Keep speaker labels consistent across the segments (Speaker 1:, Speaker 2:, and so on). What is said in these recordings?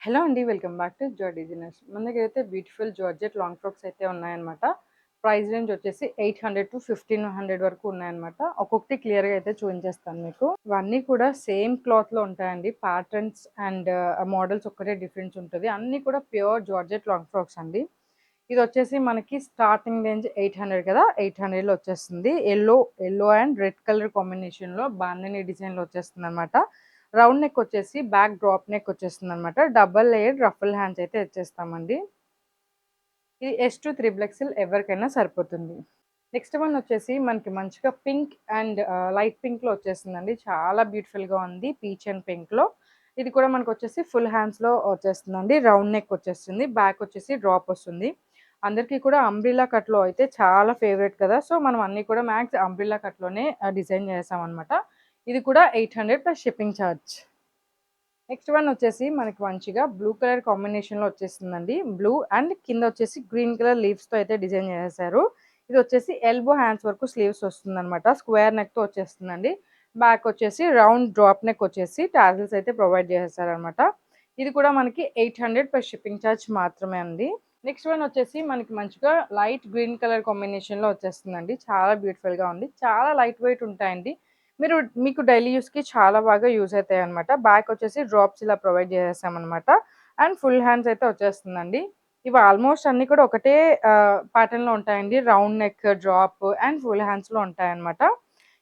Speaker 1: Hello అండి. Welcome back to Joy designers. మన దగ్గరైతే బ్యూటిఫుల్ జార్జెట్ లాంగ్ ఫ్రాక్స్ అయితే ఉన్నాయన్నమాట. ప్రైస్ రేంజ్ వచ్చేసి 800-1500 వరకు ఉన్నాయన్నమాట. ఒక్కొక్కటి క్లియర్‌గా అయితే చూపించేస్తాను మీకు. ఇవన్నీ కూడా సేమ్ క్లాత్‌లో ఉంటాయండి. ప్యాటర్న్స్ అండ్ మోడల్స్ ఒక్కటే డిఫరెన్స్ ఉంటది. అన్నీ కూడా ప్యూర్ జార్జెట్ లాంగ్ ఫ్రాక్స్ అండి. ఇదొచ్చేసి మనకి స్టార్టింగ్ రేంజ్ 800 కదా! 800లో వచ్చేస్తుంది. యెల్లో అండ్ రెడ్ కలర్ కాంబినేషన్‌లో బాందిని డిజైన్‌లో వచ్చేస్తుందన్నమాట. రౌండ్ నెక్ వచ్చేసి బ్యాక్ డ్రాప్ నెక్ వచ్చేస్తుందన్నమాట. డబుల్ లేయర్డ్ రఫుల్ హ్యాండ్స్ అయితే ఇచ్చేస్తామండి. ఇది ఎస్ టు త్రిబుల్ ఎక్స్ఎల్ ఎవరికైనా సరిపోతుంది. నెక్స్ట్ వన్ వచ్చేసి మనకి మంచిగా పింక్ అండ్ లైట్ పింక్‌లో వచ్చేస్తుందండి. చాలా బ్యూటిఫుల్‌గా ఉంది. పీచ్ అండ్ పింక్‌లో. ఇది కూడా మనకొచ్చేసి ఫుల్ హ్యాండ్స్‌లో వచ్చేస్తుందండి. రౌండ్ నెక్ వచ్చేస్తుంది. బ్యాక్ వచ్చేసి డ్రాప్ వస్తుంది. అందరికీ కూడా అంబ్రెల్లా కట్‌లో అయితే చాలా ఫేవరెట్ కదా! సో, మనం అన్నీ కూడా మ్యాక్స్ అంబ్రెల్లా కట్‌లోనే డిజైన్ చేసామనమాట. ఇది కూడా 800 plus shipping charge. Next one వచ్చేసి మనకి మంచిగా బ్లూ కలర్ కాంబినేషన్‌లో వచ్చేస్తుందండి. బ్లూ అండ్ కింద వచ్చేసి గ్రీన్ కలర్ లీవ్స్‌తో అయితే డిజైన్ చేసేసారు. ఇది వచ్చేసి ఎల్బో హ్యాండ్స్ వరకు స్లీవ్స్ వస్తుందనమాట. స్క్వేర్ నెక్‌తో వచ్చేస్తుందండి. బ్యాక్ వచ్చేసి రౌండ్ డ్రాప్ నెక్ వచ్చేసి టాజిల్స్ అయితే ప్రొవైడ్ చేసేసారనమాట. ఇది కూడా మనకి 800 ప్లస్ షిప్పింగ్ చార్జ్ మాత్రమే అండి. నెక్స్ట్ వన్ వచ్చేసి మనకి మంచిగా లైట్ గ్రీన్ కలర్ కాంబినేషన్‌లో వచ్చేస్తుందండి. చాలా బ్యూటిఫుల్‌గా ఉంది. చాలా లైట్ వెయిట్ ఉంటాయండి. మీకు డైలీ యూస్‌కి చాలా బాగా యూజ్ అయితాయన్నమాట. బ్యాక్ వచ్చేసి డ్రాప్స్ ఇలా ప్రొవైడ్ చేసేసామన్నమాట. అండ్ ఫుల్ హ్యాండ్స్ అయితే వచ్చేస్తుందండి. ఇవి ఆల్మోస్ట్ అన్నీ కూడా ఒకటే ప్యాటర్న్‌లో ఉంటాయండి. Round neck, drop and full హ్యాండ్స్‌లో ఉంటాయన్నమాట.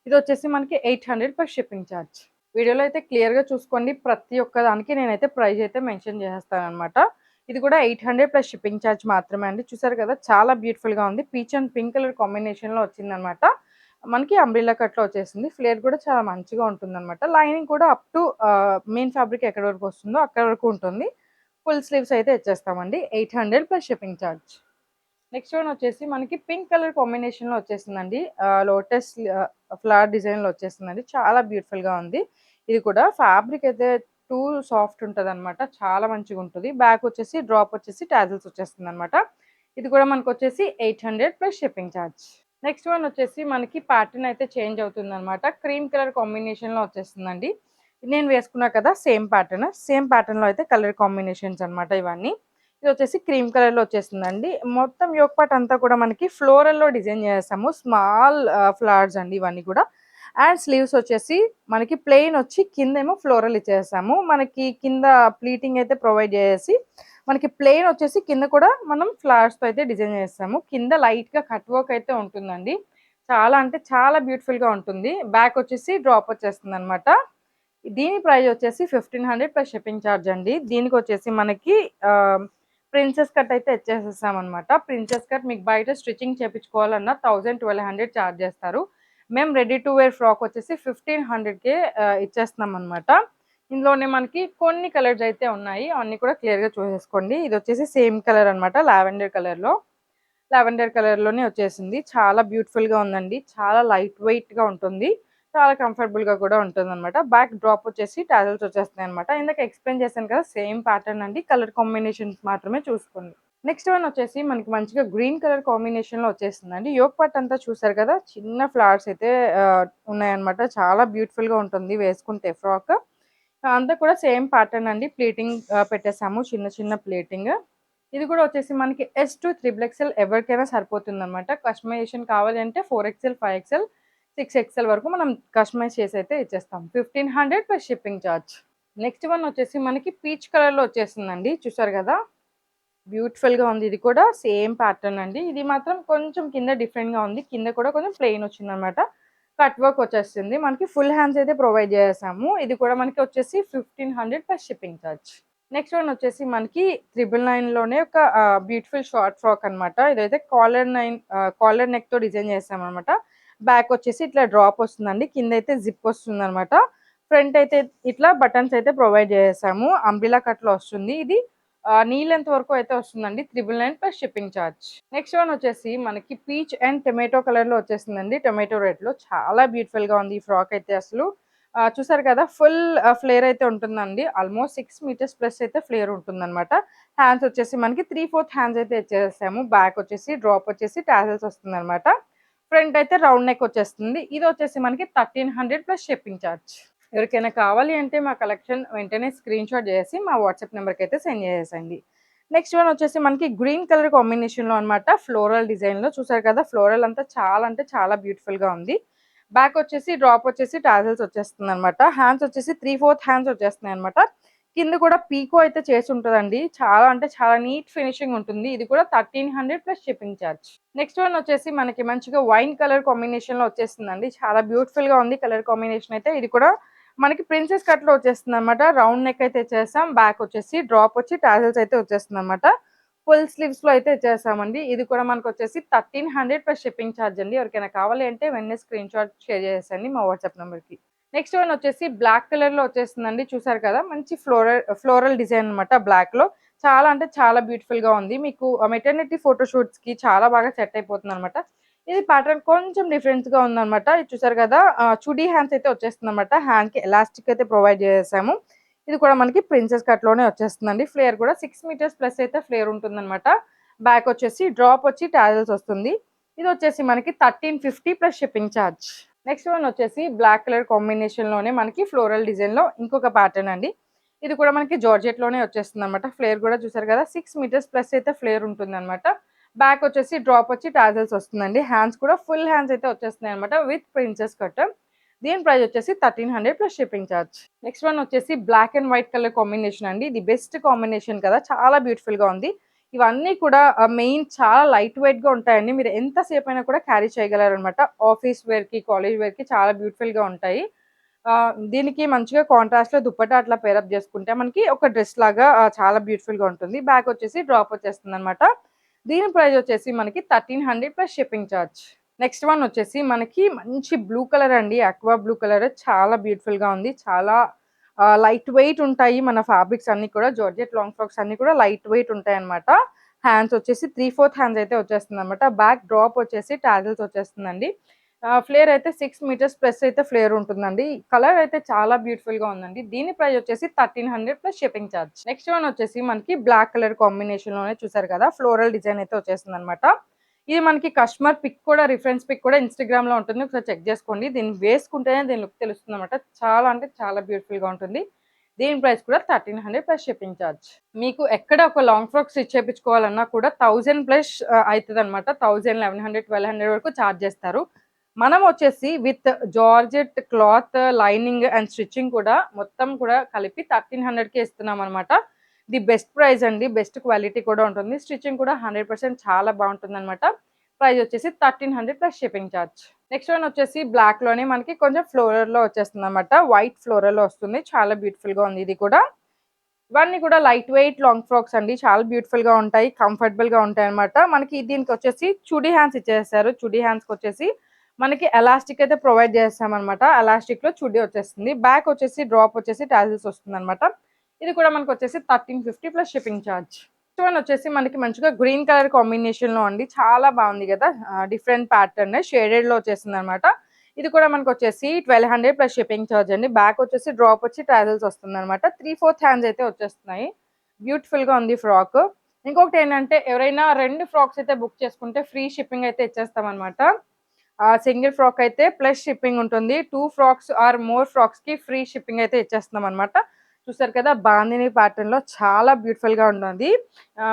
Speaker 1: ఇదొచ్చేసి మనకి 800 ప్లస్ షిప్పింగ్ చార్జ్. వీడియోలో అయితే క్లియర్‌గా చూసుకోండి. ప్రతి ఒక్క దానికి నేనైతే ప్రైస్ అయితే మెన్షన్ చేసేస్తానన్నమాట. ఇది కూడా 800 ప్లస్ షిప్పింగ్ చార్జ్ మాత్రమే అండి. చూసారు కదా! చాలా బ్యూటిఫుల్‌గా ఉంది. పీచ్ అండ్ పింక్ కలర్ కాంబినేషన్‌లో వచ్చిందన్నమాట. మనకి అంబ్రెల్లా కట్‌లో వచ్చేసింది. ఫ్లేర్ కూడా చాలా మంచిగా ఉంటుందన్నమాట. లైనింగ్ కూడా అప్ టు మెయిన్ ఫ్యాబ్రిక్ ఎక్కడి వరకు వస్తుందో అక్కడి వరకు ఉంటుంది. ఫుల్ స్లీవ్స్ అయితే ఇచ్చేస్తామండి. 800 plus shipping charge. Next one వచ్చేసి మనకి పింక్ కలర్ కాంబినేషన్‌లో వచ్చేసిందండి. లోటస్ ఫ్లవర్ డిజైన్‌లో వచ్చేసిందండి. చాలా బ్యూటిఫుల్‌గా ఉంది. ఇది కూడా ఫ్యాబ్రిక్ అయితే టూ సాఫ్ట్ ఉంటదనమాట. చాలా మంచిగుంటది. బ్యాక్ వచ్చేసి డ్రాప్ వచ్చేసి టాజిల్స్ వచ్చేస్తుందనమాట. ఇది కూడా మనకొచ్చేసి 800 plus shipping charge. Next one వచ్చేసి మనకి ప్యాటర్న్ అయితే చేంజ్ అవుతుందనమాట. క్రీమ్ కలర్ కాంబినేషన్‌లో వచ్చేస్తుందండి. నేను వేసుకున్నా కదా! Same pattern. సేమ్ ప్యాటర్న్‌లో అయితే కలర్ కాంబినేషన్స్ అనమాట ఇవన్నీ. ఇదొచ్చేసి క్రీమ్ కలర్‌లో వచ్చేస్తుందండి. మొత్తం యోక్ పార్ట్ అంతా కూడా మనకి ఫ్లోరల్‌లో డిజైన్ చేసేసాము. స్మాల్ ఫ్లవర్స్ అండి ఇవన్నీ కూడా. అండ్ స్లీవ్స్ వచ్చేసి మనకి ప్లెయిన్ వచ్చి కిందేమో ఫ్లోరల్ ఇచ్చేసాము. మనకి కింద ప్లీటింగ్ అయితే ప్రొవైడ్ చేసేసి మనకి ప్లెయిన్ వచ్చేసి కింద కూడా మనం ఫ్లవర్స్‌తో అయితే డిజైన్ చేసేసాము. కింద లైట్‌గా కట్ వర్క్ అయితే ఉంటుందండి. చాలా అంటే చాలా బ్యూటిఫుల్‌గా ఉంటుంది. బ్యాక్ వచ్చేసి డ్రాప్ వచ్చేస్తుందనమాట. దీని ప్రైస్ వచ్చేసి 1500 ప్లస్ షిప్పింగ్ చార్జ్ అండి. దీనికొచ్చేసి మనకి ప్రిన్సెస్ కట్ అయితే ఇచ్చేసేసామనమాట. ప్రిన్సెస్ కట్ మీకు బయట స్టిచ్చింగ్ చేపించుకోవాలన్నా 1000, 1200 చార్జ్ చేస్తారు. మేము రెడీ టు వేర్ ఫ్రాక్ వచ్చేసి 1500కే ఇచ్చేస్తున్నామనమాట. ఇందులోనే మనకి కొన్ని కలర్స్ అయితే ఉన్నాయి. అన్నీ కూడా క్లియర్‌గా చూసేసుకోండి. ఇదొచ్చేసి సేమ్ కలర్ అనమాట. లావెండర్ కలర్‌లో. లావెండర్ కలర్‌లోనే వచ్చేసింది. చాలా బ్యూటిఫుల్‌గా ఉందండి. చాలా లైట్ వెయిట్‌గా ఉంటుంది. చాలా కంఫర్టబుల్‌గా కూడా ఉంటుందనమాట. బ్యాక్ డ్రాప్ వచ్చేసి టాజల్స్ వచ్చేస్తున్నాయనమాట. ఇందాక ఎక్స్‌ప్లెయిన్ చేశాను కదా! సేమ్ ప్యాటర్న్ అండి. కలర్ కాంబినేషన్స్ మాత్రమే చూసుకోండి. నెక్స్ట్ వన్ వచ్చేసి మనకి మంచిగా గ్రీన్ కలర్ కాంబినేషన్‌లో వచ్చేసిందండి. యోక్ పార్ట్ అంతా చూసారు కదా! చిన్న ఫ్లవర్స్ అయితే ఉన్నాయన్నమాట. చాలా బ్యూటిఫుల్‌గా ఉంటుంది వేసుకుంటే ఫ్రాక్. అంతా కూడా సేమ్ ప్యాటర్న్ అండి. ప్లీటింగ్ పెట్టేసాము. చిన్న చిన్న ప్లీటింగ్. ఇది కూడా వచ్చేసి మనకి ఎస్ టు త్రిబుల్ ఎక్స్ఎల్ ఎవరికైనా సరిపోతుందనమాట. కస్టమైజేషన్ కావాలి అంటే 4 ఎక్స్ఎల్, 5 ఎక్స్ఎల్, 6 ఎక్స్ఎల్ వరకు మనం కస్టమైజ్ చేసి అయితే ఇచ్చేస్తాం. 1500 plus shipping charge. Next one వచ్చేసి మనకి పీచ్ కలర్‌లో వచ్చేసిందండి. చూసారు కదా! బ్యూటిఫుల్‌గా ఉంది. ఇది కూడా సేమ్ ప్యాటర్న్ అండి. ఇది మాత్రం కొంచెం కింద డిఫరెంట్‌గా ఉంది. కింద కూడా కొంచెం ప్లెయిన్ వచ్చిందనమాట. కట్ వర్క్ వచ్చేస్తుంది. మనకి ఫుల్ హ్యాండ్స్ అయితే ప్రొవైడ్ చేసేసాము. ఇది కూడా మనకి వచ్చేసి 1500 plus shipping charge. Next one వచ్చేసి మనకి 999లోనే ఒక బ్యూటిఫుల్ షార్ట్ ఫ్రాక్ అనమాట. ఇదైతే కాలర్ నెక్‌తో డిజైన్ చేసామనమాట. బ్యాక్ వచ్చేసి ఇట్లా డ్రాప్ వస్తుందండి. కిందైతే జిప్ వస్తుందనమాట. ఫ్రంట్ అయితే ఇట్లా బటన్స్ అయితే ప్రొవైడ్ చేసేసాము. అంబ్రెల్లా కట్‌లో వస్తుంది. ఇది నీ లెంత్ వరకు అయితే వస్తుందండి. 999 plus shipping charge. Next one వచ్చేసి మనకి పీచ్ అండ్ టొమాటో కలర్‌లో వచ్చేసిందండి. టొమాటో రెడ్‌లో చాలా బ్యూటిఫుల్‌గా ఉంది ఈ ఫ్రాక్ అయితే అసలు. చూసారు కదా! ఫుల్ ఫ్లేర్ అయితే ఉంటుందండి. ఆల్మోస్ట్ 6 మీటర్స్ ప్లస్ అయితే ఫ్లేర్ ఉంటుందన్నమాట. హ్యాండ్స్ వచ్చేసి మనకి 3/4 హ్యాండ్స్ అయితే ఇచ్చేసాము. బ్యాక్ వచ్చేసి డ్రాప్ వచ్చేసి టాసెల్స్ వస్తుందన్నమాట. ఫ్రంట్ అయితే రౌండ్ నెక్ వచ్చేస్తుంది. ఇది వచ్చేసి మనకి 1300 ప్లస్ షిప్పింగ్ చార్జ్. ఎవరికైనా కావాలి అంటే మా కలెక్షన్ వెంటనే స్క్రీన్‌షాట్ చేసేసి మా వాట్సాప్ నెంబర్‌కి అయితే సెండ్ చేసేసండి. నెక్స్ట్ వన్ వచ్చేసి మనకి గ్రీన్ కలర్ కాంబినేషన్‌లో అన్నమాట. ఫ్లోరల్ డిజైన్‌లో చూసారు కదా! ఫ్లోరల్ అంతా చాలా అంటే చాలా బ్యూటిఫుల్‌గా ఉంది. బ్యాక్ వచ్చేసి డ్రాప్ వచ్చేసి టాజిల్స్ వచ్చేస్తుందన్నమాట. హ్యాండ్స్ వచ్చేసి 3/4 హ్యాండ్స్ వచ్చేస్తున్నాయన్నమాట. కింద కూడా పీకో అయితే చేసి ఉంటదండి. చాలా అంటే చాలా నీట్ ఫినిషింగ్ ఉంటుంది. ఇది కూడా 1300 plus shipping charge. Next one వచ్చేసి మనకి మంచిగా వైన్ కలర్ కాంబినేషన్‌లో వచ్చేస్తుందండి. చాలా బ్యూటిఫుల్‌గా ఉంది కలర్ కాంబినేషన్ అయితే. ఇది కూడా మనకి ప్రిన్సెస్ కట్‌లో వచ్చేస్తుందన్నమాట. రౌండ్ నెక్ అయితే ఇచ్చేసాం. బ్యాక్ వచ్చేసి డ్రాప్ వచ్చి టాజిల్స్ అయితే వచ్చేస్తుందన్నమాట. ఫుల్ స్లీవ్స్‌లో అయితే ఇచ్చేసామండి. ఇది కూడా మనకొచ్చేసి 1300 ప్లస్ షిప్పింగ్ చార్జ్ అండి. ఎవరికైనా కావాలి అంటే వెంటనే స్క్రీన్‌షాట్ షేర్ చేసేయండి మా వాట్సాప్ నంబర్‌కి. నెక్స్ట్ వన్ వచ్చేసి బ్లాక్ కలర్‌లో వచ్చేస్తుందండి. చూసారు కదా! మంచి ఫ్లోరల్ డిజైన్ అన్నమాట బ్లాక్‌లో. చాలా అంటే చాలా బ్యూటిఫుల్‌గా ఉంది. మీకు మెటర్నిటీ ఫోటో షూట్స్‌కి చాలా బాగా సెట్ అయిపోతుందన్నమాట. ఇది ప్యాటర్న్ కొంచెం డిఫరెంట్‌గా ఉందన్నమాట. ఇది చూసారు కదా! చుడీ హ్యాండ్స్ అయితే వచ్చేస్తుందన్నమాట. హ్యాండ్‌కి ఎలాస్టిక్ అయితే ప్రొవైడ్ చేసేసాము. ఇది కూడా మనకి ప్రిన్సెస్ కట్‌లోనే వచ్చేస్తుందండి. ఫ్లేర్ కూడా 6 మీటర్స్ ప్లస్ అయితే ఫ్లేర్ ఉంటుందన్నమాట. బ్యాక్ వచ్చేసి డ్రాప్ వచ్చి టాజిల్స్ వస్తుంది. ఇది వచ్చేసి మనకి 1350 plus shipping charge. Next one వచ్చేసి బ్లాక్ కలర్ కాంబినేషన్‌లోనే మనకి ఫ్లోరల్ డిజైన్‌లో ఇంకొక ప్యాటర్న్ అండి. ఇది కూడా మనకి జార్జెట్‌లోనే వచ్చేస్తుందన్నమాట. ఫ్లేర్ కూడా చూసారు కదా! 6 మీటర్స్ ప్లస్ అయితే ఫ్లేర్ ఉంటుందన్నమాట. బ్యాక్ వచ్చేసి డ్రాప్ వచ్చి టాజిల్స్ వస్తుందండి. హ్యాండ్స్ కూడా ఫుల్ హ్యాండ్స్ అయితే వచ్చేస్తున్నాయన్నమాట విత్ ప్రిన్సెస్ కట్. దీని ప్రైస్ వచ్చేసి 1300 plus shipping charge. Next one వచ్చేసి black and white colour combination అండి. ఇది బెస్ట్ కాంబినేషన్ కదా! చాలా బ్యూటిఫుల్‌గా ఉంది. ఇవన్నీ కూడా మెయిన్ చాలా లైట్ వెయిట్‌గా ఉంటాయండి. మీరు ఎంత సేపైనా కూడా క్యారీ చేయగలరనమాట. ఆఫీస్ వేర్‌కి, కాలేజ్ వేర్‌కి చాలా బ్యూటిఫుల్‌గా ఉంటాయి. దీనికి మంచిగా కాంట్రాస్ట్‌లో దుపట్టా అట్లా పేరప్ చేసుకుంటే మనకి ఒక డ్రెస్ లాగా చాలా బ్యూటిఫుల్‌గా ఉంటుంది. బ్యాక్ వచ్చేసి డ్రాప్ వచ్చేస్తుందనమాట. దీని ప్రైస్ వచ్చేసి మనకి 1300 plus shipping charge. Next one వచ్చేసి మనకి మంచి బ్లూ కలర్ అండి. అక్వా బ్లూ కలర్ చాలా బ్యూటిఫుల్‌గా ఉంది. చాలా లైట్ వెయిట్ ఉంటాయి. మన ఫ్యాబ్రిక్స్ అన్నీ కూడా జార్జెట్ లాంగ్ ఫ్రాక్స్ అన్నీ కూడా లైట్ వెయిట్ ఉంటాయన్నమాట. హ్యాండ్స్ వచ్చేసి 3/4 హ్యాండ్స్ అయితే వచ్చేస్తుందన్నమాట. బ్యాక్ డ్రాప్ వచ్చేసి టాజిల్స్ వచ్చేస్తుందండి. ఫ్లేర్ అయితే 6 మీటర్స్ ప్లస్ అయితే ఫ్లేర్ ఉంటుందండి. కలర్ అయితే చాలా బ్యూటిఫుల్‌గా ఉందండి. దీని ప్రైస్ వచ్చేసి 1300 plus shipping charge. Next one వచ్చేసి మనకి బ్లాక్ కలర్ కాంబినేషన్‌లోనే చూసారు కదా! ఫ్లోరల్ డిజైన్ అయితే వచ్చేస్తుందన్నమాట. ఇది మనకి కస్టమర్ పిక్ కూడా రిఫరెన్స్ పిక్ కూడా ఇన్‌స్టాగ్రామ్‌లో ఉంటుంది. ఒకసారి చెక్ చేసుకోండి. దీన్ని వేసుకుంటేనే దీని లుక్ తెలుస్తుందన్నమాట. చాలా అంటే చాలా బ్యూటిఫుల్‌గా ఉంటుంది. దీని ప్రైస్ కూడా 1300 ప్లస్ షిప్పింగ్ చార్జ్. మీకు ఎక్కడ ఒక లాంగ్ ఫ్రాక్ స్టిచ్ చేపించుకోవాలన్నా కూడా 1000 ప్లస్ అయితదన్నమాట. 1000, 1100, 1200 వరకు చార్జ్ చేస్తారు. మనం వచ్చేసి with georgette cloth, lining and stitching కూడా మొత్తం కూడా కలిపి 1300కే ఇస్తున్నామన్నమాట. ది బెస్ట్ ప్రైస్ అండి. బెస్ట్ క్వాలిటీ కూడా ఉంటుంది. స్టిచ్చింగ్ కూడా 100% చాలా బాగుంటుందన్నమాట. ప్రైస్ వచ్చేసి 1300 plus shipping charge. Next one వచ్చేసి బ్లాక్‌లోనే మనకి కొంచెం ఫ్లోరల్‌లో వచ్చేస్తుందన్నమాట. వైట్ ఫ్లోరల్‌లో వస్తుంది. చాలా బ్యూటిఫుల్‌గా ఉంది ఇది కూడా. ఇవన్నీ కూడా లైట్ వెయిట్ లాంగ్ ఫ్రాక్స్ అండి. చాలా బ్యూటిఫుల్‌గా ఉంటాయి. కంఫర్టబుల్‌గా ఉంటాయన్నమాట. మనకి దీనికొచ్చేసి చుడీ హ్యాండ్స్ ఇచ్చేసారు. చుడీ హ్యాండ్స్‌కొచ్చేసి మనకి ఎలాస్టిక్ అయితే ప్రొవైడ్ చేస్తామన్నమాట. ఎలాస్టిక్‌లో చుడీ వచ్చేస్తుంది. బ్యాక్ వచ్చేసి డ్రాప్ వచ్చేసి టాజిల్స్ వస్తుందన్నమాట. ఇది కూడా మనకొచ్చేసి 1350 plus shipping charge. Next one వచ్చేసి మనకి మంచిగా గ్రీన్ కలర్ కాంబినేషన్‌లో అండి. చాలా బాగుంది కదా! డిఫరెంట్ ప్యాటర్న్ షేడెడ్‌లో వచ్చేసిందన్నమాట. ఇది కూడా మనకొచ్చేసి 1200 ప్లస్ షిప్పింగ్ చార్జ్ అండి. బ్యాక్ వచ్చేసి డ్రాప్ వచ్చి టాజిల్స్ వస్తుందన్నమాట. 3/4 హ్యాండ్స్ అయితే వచ్చేస్తున్నాయి. బ్యూటిఫుల్‌గా ఉంది ఫ్రాక్. ఇంకొకటి ఏంటంటే ఎవరైనా 2 ఫ్రాక్స్ అయితే బుక్ చేసుకుంటే ఫ్రీ షిప్పింగ్ అయితే ఇచ్చేస్తామన్నమాట. సింగిల్ ఫ్రాక్ అయితే ప్లస్ షిప్పింగ్ ఉంటుంది. 2 ఫ్రాక్స్ ఆర్ మోర్ ఫ్రాక్స్‌కి ఫ్రీ షిప్పింగ్ అయితే ఇచ్చేస్తున్నామన్నమాట. చూసారు కదా! బాందిని ప్యాటర్న్‌లో చాలా బ్యూటిఫుల్‌గా ఉంటుంది.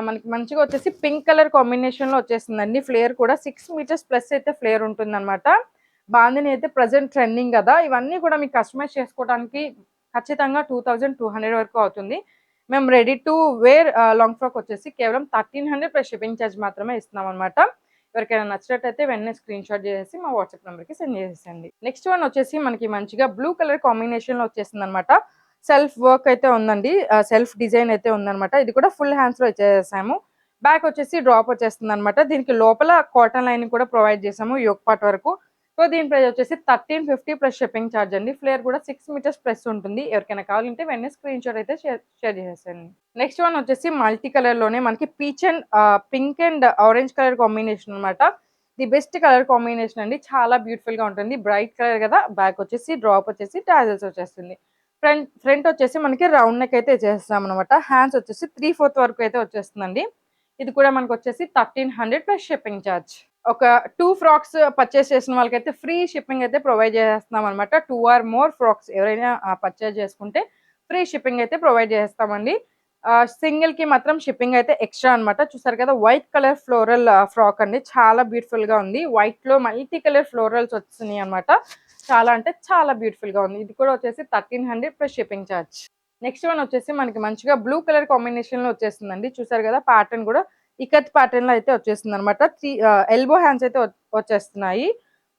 Speaker 1: మనకి మంచిగా వచ్చేసి పింక్ కలర్ కాంబినేషన్‌లో వచ్చేసిందండి. ఫ్లేర్ కూడా 6 మీటర్స్ ప్లస్ అయితే ఫ్లేర్ ఉంటుందన్నమాట. బాందిని అయితే ప్రెజెంట్ ట్రెండింగ్ కదా! ఇవన్నీ కూడా మీకు కస్టమైజ్ చేసుకోవడానికి ఖచ్చితంగా 2200 వరకు అవుతుంది. మేము ready to wear long frock వచ్చేసి కేవలం 1300 ప్లస్ షిప్పింగ్ చార్జ్ మాత్రమే ఇస్తున్నామన్నమాట. ఎవరికైనా నచ్చినట్టయితే వెంటనే స్క్రీన్‌షాట్ చేసేసి మా వాట్సాప్ నంబర్‌కి సెండ్ చేసేసేయండి. నెక్స్ట్ వన్ వచ్చేసి మనకి మంచిగా బ్లూ కలర్ కాంబినేషన్‌లో వచ్చేసిందన్నమాట. సెల్ఫ్ వర్క్ అయితే ఉందండి. సెల్ఫ్ డిజైన్ అయితే ఉందన్నమాట. ఇది కూడా ఫుల్ హ్యాండ్స్‌లో ఇచ్చేసాము. బ్యాక్ వచ్చేసి డ్రాప్ వచ్చేస్తుందన్నమాట. దీనికి లోపల కాటన్ లైనింగ్ కూడా ప్రొవైడ్ చేసాము యోక్ పార్ట్ వరకు. సో, దీని ప్రైస్ వచ్చేసి 1350 ప్లస్ షిప్పింగ్ చార్జ్ అండి. ఫ్లేర్ కూడా 6 మీటర్స్ ప్లస్ ఉంటుంది. ఎవరికైనా కావాలంటే వెంటనే స్క్రీన్‌షాట్ అయితే షేర్ చేసేసేయండి. నెక్స్ట్ వన్ వచ్చేసి మల్టీ కలర్‌లోనే మనకి peach and pink and orange colour combination అన్నమాట. ది బెస్ట్ కలర్ కాంబినేషన్ అండి. చాలా బ్యూటిఫుల్‌గా ఉంటుంది. బ్రైట్ కలర్ కదా! బ్యాక్ వచ్చేసి డ్రాప్ వచ్చేసి టాజిల్స్ వచ్చేస్తుంది. ఫ్రంట్ వచ్చేసి మనకి రౌండ్ నెక్ అయితే చేసేసామనమాట. హ్యాండ్స్ వచ్చేసి 3/4 వరకు అయితే వచ్చేస్తుందండి. ఇది కూడా మనకొచ్చేసి 1300 ప్లస్ షిప్పింగ్ చార్జ్. ఒక 2 ఫ్రాక్స్ పర్చేస్ చేసిన వాళ్ళకైతే ఫ్రీ షిప్పింగ్ అయితే ప్రొవైడ్ చేసేస్తున్నాం అనమాట. 2 ఆర్ మోర్ ఫ్రాక్స్ ఎవరైనా పర్చేస్ చేసుకుంటే ఫ్రీ షిప్పింగ్ అయితే ప్రొవైడ్ చేసేస్తామండి. సింగిల్‌కి మాత్రం షిప్పింగ్ అయితే ఎక్స్‌ట్రా అనమాట. చూసారు కదా! వైట్ కలర్ ఫ్లోరల్ ఫ్రాక్ అండి. చాలా బ్యూటిఫుల్‌గా ఉంది. వైట్‌లో మల్టీ కలర్ ఫ్లోరల్స్ వచ్చినియి అనమాట. చాలా అంటే చాలా బ్యూటిఫుల్‌గా ఉంది. ఇది కూడా వచ్చేసి 1300 plus shipping charge. Next one వచ్చేసి మనకి మంచిగా బ్లూ కలర్ కాంబినేషన్‌లో వచ్చేసిందండి. చూసారు కదా! ప్యాటర్న్ కూడా ఇకత్ ప్యాటర్న్‌లో అయితే వచ్చేసిందనమాట. ఎల్బో హ్యాండ్స్ అయితే వచ్చేస్తున్నాయి.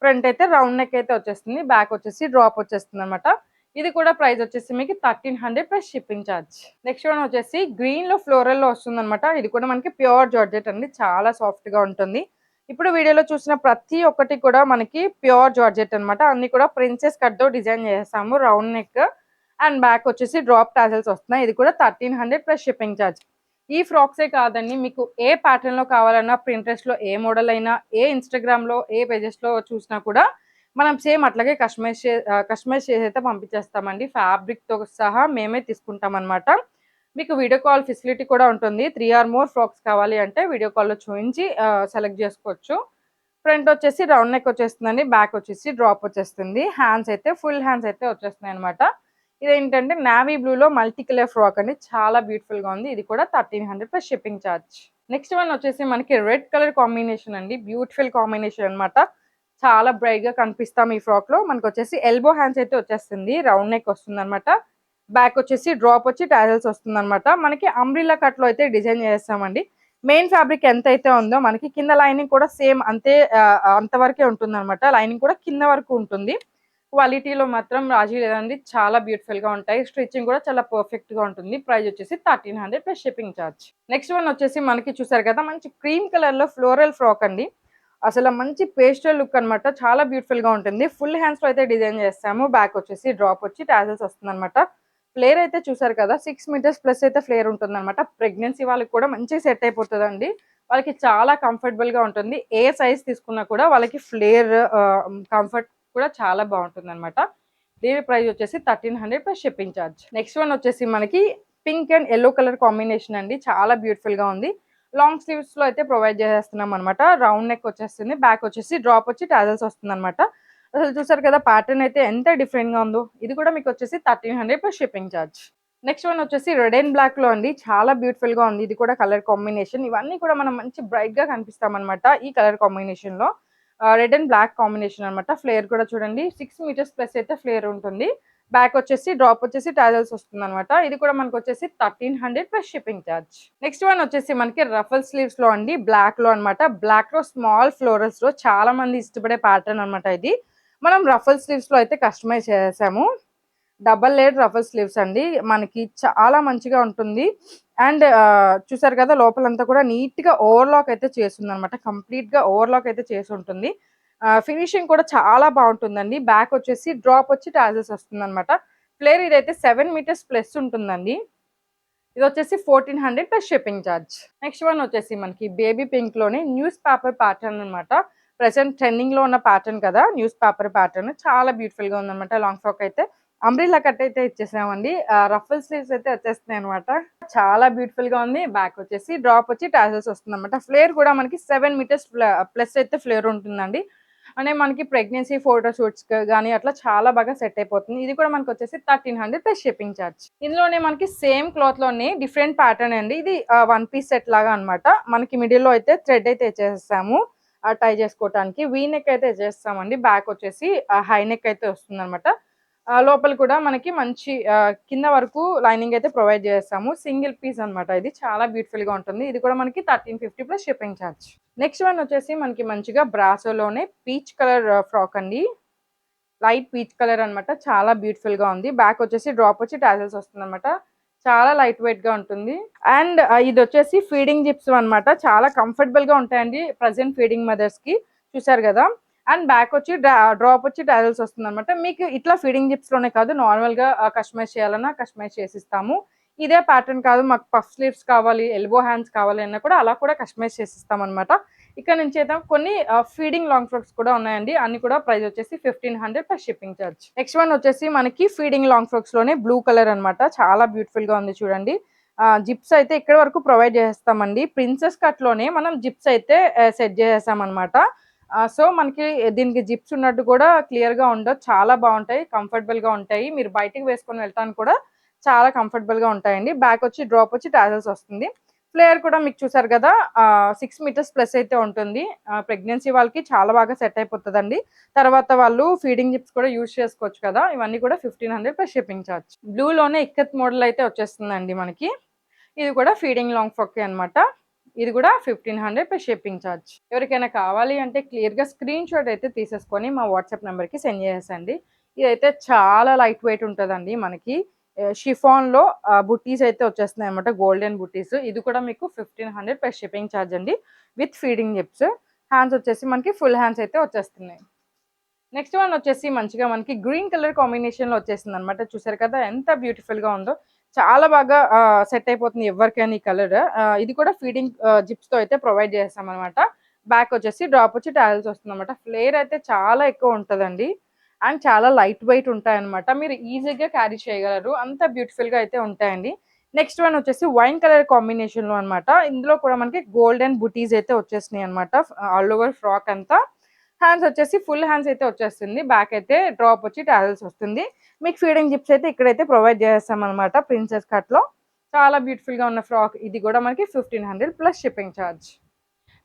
Speaker 1: ఫ్రంట్ అయితే రౌండ్ నెక్ అయితే వచ్చేస్తుంది. బ్యాక్ వచ్చేసి డ్రాప్ వచ్చేస్తుందనమాట. ఇది కూడా ప్రైస్ వచ్చేసి మీకు 1300 plus shipping charge. Next one వచ్చేసి గ్రీన్‌లో ఫ్లోరల్‌లో వస్తుందనమాట. ఇది కూడా మనకి ప్యూర్ జార్జెట్ అండి. చాలా సాఫ్ట్‌గా ఉంటుంది. ఇప్పుడు వీడియోలో చూసిన ప్రతి ఒక్కటి కూడా మనకి ప్యూర్ జార్జెట్ అనమాట. అన్ని కూడా ప్రిన్సెస్ కట్‌తో డిజైన్ చేసాము. రౌండ్ నెక్ అండ్ బ్యాక్ వచ్చేసి డ్రాప్ టాజల్స్ వస్తున్నాయి. ఇది కూడా 1300 ప్లస్ షిప్పింగ్ చార్జ్. ఈ ఫ్రాక్సే కాదండి, మీకు ఏ ప్యాటర్న్‌లో కావాలన్నా, పింట్రెస్ట్‌లో ఏ మోడల్ అయినా, ఏ ఇన్‌స్టాగ్రామ్‌లో, ఏ పేజెస్‌లో చూసినా కూడా మనం సేమ్ అట్లాగే కస్టమైజ్ చేసి అయితే పంపించేస్తామండి. ఫ్యాబ్రిక్‌తో సహా మేమే తీసుకుంటామనమాట. మీకు వీడియో కాల్ ఫెసిలిటీ కూడా ఉంటుంది. 3 ఆర్ మోర్ ఫ్రాక్స్ కావాలి అంటే వీడియో కాల్‌లో చూయించి సెలెక్ట్ చేసుకోవచ్చు. ఫ్రంట్ వచ్చేసి రౌండ్ నెక్ వచ్చేస్తుందండి. బ్యాక్ వచ్చేసి డ్రాప్ వచ్చేస్తుంది. హ్యాండ్స్ అయితే ఫుల్ హ్యాండ్స్ అయితే వచ్చేస్తున్నాయన్నమాట. ఇదేంటంటే నావీ బ్లూలో మల్టీ కలర్ ఫ్రాక్ అండి. చాలా బ్యూటిఫుల్‌గా ఉంది. ఇది కూడా 1300 plus shipping charge. Next one వచ్చేసి మనకి రెడ్ కలర్ కాంబినేషన్ అండి. బ్యూటిఫుల్ కాంబినేషన్ అన్నమాట. చాలా బ్రైట్‌గా కనిపిస్తాం ఈ ఫ్రాక్‌లో. మనకొచ్చేసి ఎల్బో హ్యాండ్స్ అయితే వచ్చేస్తుంది. రౌండ్ నెక్ వస్తుందన్నమాట. బ్యాక్ వచ్చేసి డ్రాప్ వచ్చి టాజల్స్ వస్తుందన్నమాట. మనకి అంబ్రిల్లా కట్‌లో అయితే డిజైన్ చేసేసామండి. మెయిన్ ఫ్యాబ్రిక్ ఎంతైతే ఉందో మనకి కింద లైనింగ్ కూడా సేమ్ అంతే అంతవరకే ఉంటుందన్నమాట. లైనింగ్ కూడా కింద వరకు ఉంటుంది. క్వాలిటీలో మాత్రం రాజీ లేదండి. చాలా బ్యూటిఫుల్‌గా ఉంటాయి. స్టిచ్చింగ్ కూడా చాలా పర్ఫెక్ట్‌గా ఉంటుంది. ప్రైస్ వచ్చేసి 1300 plus shipping charge. Next one వచ్చేసి మనకి చూసారు కదా! మంచి క్రీమ్ కలర్‌లో ఫ్లోరల్ ఫ్రాక్ అండి. అసలు మంచి పేస్టల్ లుక్ అనమాట. చాలా బ్యూటిఫుల్‌గా ఉంటుంది. ఫుల్ హ్యాండ్స్‌లో అయితే డిజైన్ చేస్తాము. బ్యాక్ వచ్చేసి డ్రాప్ వచ్చి టాజల్స్ వస్తుందన్నమాట. ఫ్లేర్ అయితే చూసారు కదా! 6 మీటర్స్ ప్లస్ అయితే ఫ్లేర్ ఉంటుందన్నమాట. ప్రెగ్నెన్సీ వాళ్ళకి కూడా మంచిగా సెట్ అయిపోతదండి. వాళ్ళకి చాలా కంఫర్టబుల్‌గా ఉంటుంది. ఏ సైజ్ తీసుకున్నా కూడా వాళ్ళకి ఫ్లేర్ కంఫర్ట్ కూడా చాలా బాగుంటుందన్నమాట. దీని ప్రైస్ వచ్చేసి 1300 plus shipping charge. Next one వచ్చేసి మనకి pink and yellow colour combination అండి. చాలా బ్యూటిఫుల్‌గా ఉంది. లాంగ్ స్లీవ్స్‌లో అయితే ప్రొవైడ్ చేసేస్తున్నాం అనమాట. రౌండ్ నెక్ వచ్చేస్తుంది. బ్యాక్ వచ్చేసి డ్రాప్ వచ్చి టాజల్స్ వస్తుందన్నమాట. అసలు చూసారు కదా! ప్యాటర్న్ అయితే ఎంత డిఫరెంట్‌గా ఉందో. ఇది కూడా మీకు వచ్చేసి 1300 plus shipping charge. Next one వచ్చేసి రెడ్ అండ్ బ్లాక్‌లో అండి. చాలా బ్యూటిఫుల్‌గా ఉంది. ఇది కూడా కలర్ కాంబినేషన్. ఇవన్నీ కూడా మనం మంచి బ్రైట్‌గా కనిపిస్తామన్నమాట ఈ కలర్ కాంబినేషన్‌లో. రెడ్ అండ్ బ్లాక్ కాంబినేషన్ అనమాట. ఫ్లేర్ కూడా చూడండి 6 మీటర్స్ ప్లస్ అయితే ఫ్లేర్ ఉంటుంది. బ్యాక్ వచ్చేసి డ్రాప్ వచ్చేసి టాజల్స్ వస్తుందన్నమాట. ఇది కూడా మనకొచ్చేసి 1300 plus shipping charge. Next one వచ్చేసి మనకి రఫల్ స్లీవ్స్‌లో అండి. బ్లాక్‌లో అనమాట. బ్లాక్‌లో స్మాల్ ఫ్లోరల్స్‌లో చాలా మంది ఇష్టపడే ప్యాటర్న్ అనమాట ఇది. మనం రఫల్ స్లీవ్స్‌లో అయితే కస్టమైజ్ చేసాము. డబల్ లేయర్ రఫల్ స్లీవ్స్ అండి. మనకి చాలా మంచిగా ఉంటుంది. అండ్ చూసారు కదా! లోపలంతా కూడా నీట్‌గా ఓవర్‌లాక్ అయితే చేసుందనమాట. కంప్లీట్‌గా ఓవర్‌లాక్ అయితే చేసుంటుంది. ఫినిషింగ్ కూడా చాలా బావుంటుందండి. బ్యాక్ వచ్చేసి డ్రాప్ వచ్చి టాజెస్ వస్తుందనమాట. ఫ్లేర్ ఇదైతే 7 మీటర్స్ ప్లస్ ఉంటుందండి. ఇదొచ్చేసి 1400 plus shipping charge. Next one వచ్చేసి మనకి బేబీ పింక్‌లోనే న్యూస్ పేపర్ ప్యాటర్న్ అనమాట. ప్రెజెంట్ ట్రెండింగ్‌లో ఉన్న ప్యాటర్న్ కదా! న్యూస్ పేపర్ ప్యాటర్న్ చాలా బ్యూటిఫుల్‌గా ఉందనమాట. లాంగ్ ఫ్రాక్ అయితే అంబ్రెల్లా కట్ అయితే ఇచ్చేసామండి. రఫుల్ స్లీవ్స్ అయితే వచ్చేస్తున్నాయన్నమాట. చాలా బ్యూటిఫుల్‌గా ఉంది. బ్యాక్ వచ్చేసి డ్రాప్ వచ్చి టాసెల్స్ వస్తుందన్నమాట. ఫ్లేర్ కూడా మనకి 7 మీటర్స్ ప్లస్ అయితే ఫ్లేర్ ఉంటుందండి. అంటే మనకి ప్రెగ్నెన్సీ ఫోటో షూట్స్‌కి గాని అట్లా చాలా బాగా సెట్ అయిపోతుంది. ఇది కూడా మనకొచ్చేసి 1300 ప్లస్ షిప్పింగ్ చార్జ్. ఇందులోనే మనకి సేమ్ క్లాత్‌లోనే డిఫరెంట్ ప్యాటర్న్ అండి. ఇది వన్ పీస్ సెట్ లాగా అన్నమాట. మనకి మిడిల్‌లో అయితే థ్రెడ్ అయితే ఇచ్చేసేసాము. టై చేసుకోవటానికి. వీ నెక్ అయితే ఇచ్చేస్తామండి. బ్యాక్ వచ్చేసి హై నెక్ అయితే వస్తుందన్నమాట. లోపల కూడా మనకి మంచి కింద వరకు లైనింగ్ అయితే ప్రొవైడ్ చేస్తాము. సింగిల్ పీస్ అన్నమాట ఇది. చాలా బ్యూటిఫుల్‌గా ఉంటుంది. ఇది కూడా మనకి 1350 plus shipping charge. Next one వచ్చేసి మనకి మంచిగా బ్రాసోలోనే పీచ్ కలర్ ఫ్రాక్ అండి. లైట్ పీచ్ కలర్ అన్నమాట. చాలా బ్యూటిఫుల్‌గా ఉంది. బ్యాక్ వచ్చేసి డ్రాప్ వచ్చి టాసెల్స్ వస్తుందన్నమాట. చాలా లైట్ వెయిట్‌గా ఉంటుంది. అండ్ ఇదొచ్చేసి ఫీడింగ్ జిప్స్ అన్నమాట. చాలా కంఫర్టబుల్‌గా ఉంటాయండి ప్రెజెంట్ ఫీడింగ్ మదర్స్‌కి. చూసారు గదా! అండ్ బ్యాక్ వచ్చి డ్రాప్ వచ్చి టాసెల్స్ వస్తుందన్నమాట. మీకు ఇట్లా ఫీడింగ్ జిప్స్‌లోనే కాదు నార్మల్‌గా కస్టమైజ్ చేయాలన్నా కస్టమైజ్ చేసిస్తాము. ఇదే ప్యాటర్న్ కాదు మాకు పఫ్ స్లీవ్స్ కావాలి, ఎల్బో హ్యాండ్స్ కావాలి అన్నా కూడా అలా కూడా కస్టమైజ్ చేసిస్తామన్నమాట. ఇక్కడ నుంచి అయితే కొన్ని ఫీడింగ్ లాంగ్ ఫ్రాక్స్ కూడా ఉన్నాయండి. అన్ని కూడా ప్రైస్ వచ్చేసి 1500 plus shipping charge. Next one వచ్చేసి మనకి ఫీడింగ్ లాంగ్ ఫ్రాక్స్ లోనే బ్లూ కలర్ అన్నమాట. చాలా బ్యూటిఫుల్ గా ఉంది చూడండి. జిప్స్ అయితే ఇక్కడ వరకు ప్రొవైడ్ చేస్తామండి. ప్రిన్సెస్ కట్‌లోనే మనం జిప్స్ అయితే సెట్ చేసేసామనమాట. సో, మనకి దీనికి జిప్స్ ఉన్నట్టు కూడా క్లియర్‌గా ఉండదు. చాలా బావుంటాయి. కంఫర్టబుల్‌గా ఉంటాయి. మీరు బయటికి వేసుకొని వెళ్ళటానికి కూడా చాలా కంఫర్టబుల్‌గా ఉంటాయండి. బ్యాక్ వచ్చి డ్రాప్ వచ్చి టాజల్స్ వస్తుంది. ఫ్లేర్ కూడా మీకు చూసారు కదా! 6 మీటర్స్ ప్లస్ అయితే ఉంటుంది. ప్రెగ్నెన్సీ వాళ్ళకి చాలా బాగా సెట్ అయిపోతదండి. తర్వాత వాళ్ళు ఫీడింగ్ జిప్స్ కూడా యూజ్ చేసుకోవచ్చు కదా! ఇవన్నీ కూడా 1500 ప్లస్ షిప్పింగ్ చార్జ్. బ్లూలోనే ఇక్కత్ మోడల్ అయితే వచ్చేస్తుందండి మనకి. ఇది కూడా ఫీడింగ్ లాంగ్ ఫ్రాకే అనమాట. ఇది కూడా 1500 ప్లస్ షిప్పింగ్ చార్జ్. ఎవరికైనా కావాలి అంటే క్లియర్‌గా స్క్రీన్ షాట్ అయితే తీసేసుకొని మా వాట్సాప్ నంబర్‌కి సెండ్ చేసేసండి. ఇదైతే చాలా లైట్ వెయిట్ ఉంటదండి మనకి. షిఫాన్‌లో బుట్టీస్ అయితే వచ్చేస్తున్నాయన్నమాట. గోల్డెన్ బుట్టీస్. ఇది కూడా మీకు 1500 ప్లస్ షిప్పింగ్ చార్జ్ అండి. With feeding zips. హ్యాండ్స్ వచ్చేసి మనకి ఫుల్ హ్యాండ్స్ అయితే వచ్చేస్తున్నాయి. నెక్స్ట్ వన్ వచ్చేసి మంచిగా మనకి గ్రీన్ కలర్ కాంబినేషన్‌లో వచ్చేసిందనమాట. చూసారు కదా! ఎంత బ్యూటిఫుల్‌గా ఉందో. చాలా బాగా సెట్ అయిపోతుంది ఎవరికైనా ఈ కలర్. ఇది కూడా ఫీడింగ్ జిప్స్‌తో అయితే ప్రొవైడ్ చేస్తామనమాట. బ్యాక్ వచ్చేసి డ్రాప్ వచ్చి టాజిల్స్ వస్తుందనమాట. ఫ్లేర్ అయితే చాలా ఎక్కువ ఉంటదండి. అండ్ చాలా లైట్ వెయిట్ ఉంటాయన్నమాట. మీరు ఈజీగా క్యారీ చేయగలరు. అంత బ్యూటిఫుల్‌గా అయితే ఉంటాయండి. నెక్స్ట్ వన్ వచ్చేసి వైన్ కలర్ కాంబినేషన్‌లో అనమాట. ఇందులో కూడా మనకి గోల్డెన్ బుటీస్ అయితే వచ్చేసినాయి అనమాట. ఆల్ ఓవర్ ఫ్రాక్ అంతా. హ్యాండ్స్ వచ్చేసి ఫుల్ హ్యాండ్స్ అయితే వచ్చేస్తుంది. బ్యాక్ అయితే డ్రాప్ వచ్చి టాజల్స్ వస్తుంది. మీకు ఫీడింగ్ జిప్స్ అయితే ఇక్కడైతే ప్రొవైడ్ చేస్తామనమాట ప్రిన్సెస్ కట్‌లో. చాలా బ్యూటిఫుల్‌గా ఉన్న ఫ్రాక్. ఇది కూడా మనకి 1500 plus shipping charge.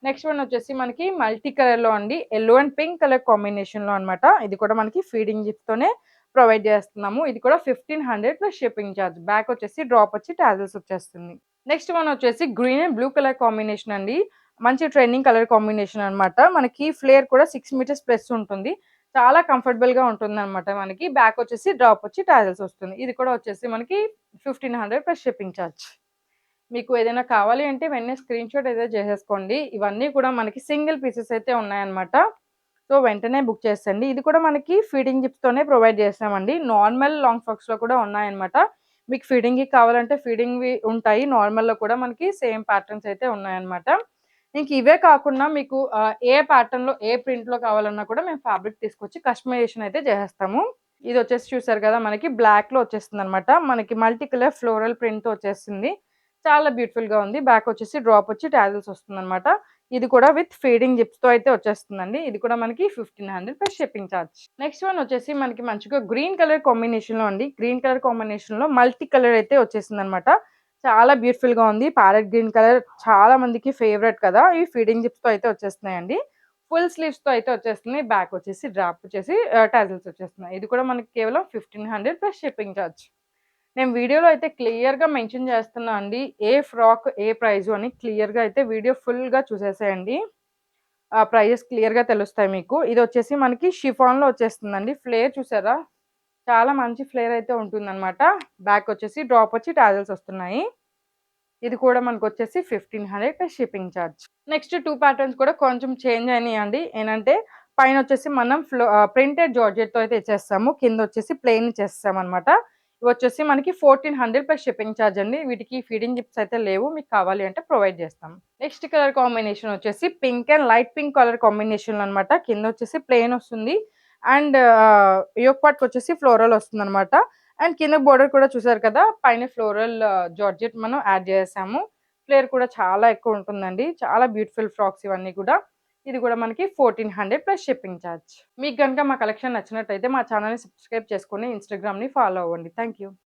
Speaker 1: Next one వచ్చేసి మనకి మల్టీ కలర్‌లో అండి. యెల్లో అండ్ పింక్ కలర్ కాంబినేషన్‌లో అనమాట. ఇది కూడా మనకి ఫీడింగ్ జిప్స్‌తోనే ప్రొవైడ్ చేస్తున్నాము. ఇది కూడా 1500 ప్లస్ షిప్పింగ్ చార్జ్. బ్యాక్ వచ్చేసి డ్రాప్ వచ్చి టాజల్స్ వచ్చేస్తుంది. నెక్స్ట్ వన్ వచ్చేసి green and blue colour combination అండి. మంచి ట్రెండింగ్ కలర్ కాంబినేషన్ అనమాట. మనకి ఫ్లేర్ కూడా 6 మీటర్స్ ప్లస్ ఉంటుంది. చాలా కంఫర్టబుల్‌గా ఉంటుందనమాట మనకి. బ్యాక్ వచ్చేసి డ్రాప్ వచ్చి టాజల్స్ వస్తుంది. ఇది కూడా వచ్చేసి మనకి 1500 ప్లస్ షిప్పింగ్ చార్జ్. మీకు ఏదైనా కావాలి అంటే వెంటనే స్క్రీన్‌షాట్ అయితే చేసేసుకోండి. ఇవన్నీ కూడా మనకి సింగిల్ పీసెస్ అయితే ఉన్నాయన్నమాట. సో, వెంటనే బుక్ చేసేయండి. ఇది కూడా మనకి ఫీడింగ్ జిప్స్‌తోనే ప్రొవైడ్ చేస్తామండి. నార్మల్ లాంగ్ ఫ్రాక్స్‌లో కూడా ఉన్నాయన్నమాట. మీకు ఫీడింగ్‌వి కావాలంటే ఫీడింగ్‌వి ఉంటాయి. నార్మల్‌లో కూడా మనకి సేమ్ ప్యాటర్న్స్ అయితే ఉన్నాయన్నమాట. ఇంక ఇవే కాకుండా మీకు ఏ ప్యాటర్న్‌లో, ఏ ప్రింట్‌లో కావాలన్నా కూడా మేము ఫ్యాబ్రిక్ తీసుకొచ్చి కస్టమైజేషన్ అయితే చేసేస్తాము. ఇదొచ్చేసి చూసారు కదా! మనకి బ్లాక్‌లో వచ్చేస్తుందనమాట. మనకి మల్టీ కలర్ ఫ్లోరల్ ప్రింట్‌తో వచ్చేసింది. చాలా బ్యూటిఫుల్‌గా ఉంది. బ్యాక్ వచ్చేసి డ్రాప్ వచ్చి టాజిల్స్ వస్తుందనమాట. ఇది కూడా విత్ ఫీడింగ్ జిప్స్‌తో అయితే వచ్చేస్తుందండి. ఇది కూడా మనకి 1500 plus shipping charge. Next one వచ్చేసి మనకి మంచిగా గ్రీన్ కలర్ కాంబినేషన్‌లో అండి. గ్రీన్ కలర్ కాంబినేషన్‌లో మల్టీ కలర్ అయితే వచ్చేసిందనమాట. చాలా బ్యూటిఫుల్‌గా ఉంది. ప్యారెట్ గ్రీన్ కలర్ చాలా మందికి ఫేవరెట్ కదా! ఇవి ఫీడింగ్ జిప్స్‌తో అయితే వచ్చేస్తున్నాయండి. ఫుల్ స్లీవ్స్‌తో అయితే వచ్చేస్తున్నాయి. బ్యాక్ వచ్చేసి డ్రాప్ వచ్చేసి టాజిల్స్ వచ్చేస్తున్నాయి. ఇది కూడా మనకి కేవలం 1500 ప్లస్ షిప్పింగ్ చార్జ్. నేను వీడియోలో అయితే క్లియర్‌గా మెన్షన్ చేస్తున్నా అండి. ఏ ఫ్రాక్ ఏ ప్రైజు అని క్లియర్‌గా అయితే వీడియో ఫుల్‌గా చూసేసేయండి. ప్రైజెస్ క్లియర్‌గా తెలుస్తాయి మీకు. ఇదొచ్చేసి మనకి షిఫాన్‌లో వచ్చేస్తుందండి. ఫ్లేర్ చూసారా? చాలా మంచి ఫ్లేర్ అయితే ఉంటుందనమాట. బ్యాక్ వచ్చేసి డ్రాప్ వచ్చి టాజిల్స్ వస్తున్నాయి. ఇది కూడా మనకొచ్చేసి 1500 plus shipping charge. Next 2 patterns కూడా కొంచెం చేంజ్ అయినాయండి. ఏంటంటే పైనొచ్చేసి మనం ప్రింటెడ్ జార్జెట్‌తో అయితే ఇచ్చేస్తాము. కిందొచ్చేసి ప్లెయిన్ ఇచ్చేస్తామనమాట. ఇవొచ్చేసి మనకి 1400 ప్లస్ షిప్పింగ్ చార్జ్ అండి. వీటికి ఫీడింగ్ జిప్స్ అయితే లేవు. మీకు కావాలి అంటే ప్రొవైడ్ చేస్తాం. నెక్స్ట్ కలర్ కాంబినేషన్ వచ్చేసి pink and light pink colour కాంబినేషన్‌లో అనమాట. కిందొచ్చేసి ప్లెయిన్ వస్తుంది. అండ్ యోక్ పార్ట్‌కొచ్చేసి ఫ్లోరల్ వస్తుందనమాట. అండ్ కింద బోర్డర్ కూడా చూసారు కదా! పైన ఫ్లోరల్ జార్జెట్ మనం యాడ్ చేసేసాము. ఫ్లేర్ కూడా చాలా ఎక్కువ ఉంటుందండి. చాలా బ్యూటిఫుల్ ఫ్రాక్స్ ఇవన్నీ కూడా. ఇది కూడా మనకి 1400 ప్లస్ షిప్పింగ్ చార్జ్. మీకు గనుక మా కలెక్షన్ నచ్చినట్టయితే మా ఛానెల్‌ని సబ్స్క్రైబ్ చేసుకొని ఇన్‌స్టాగ్రామ్‌ని ఫాలో అవ్వండి. Thank you.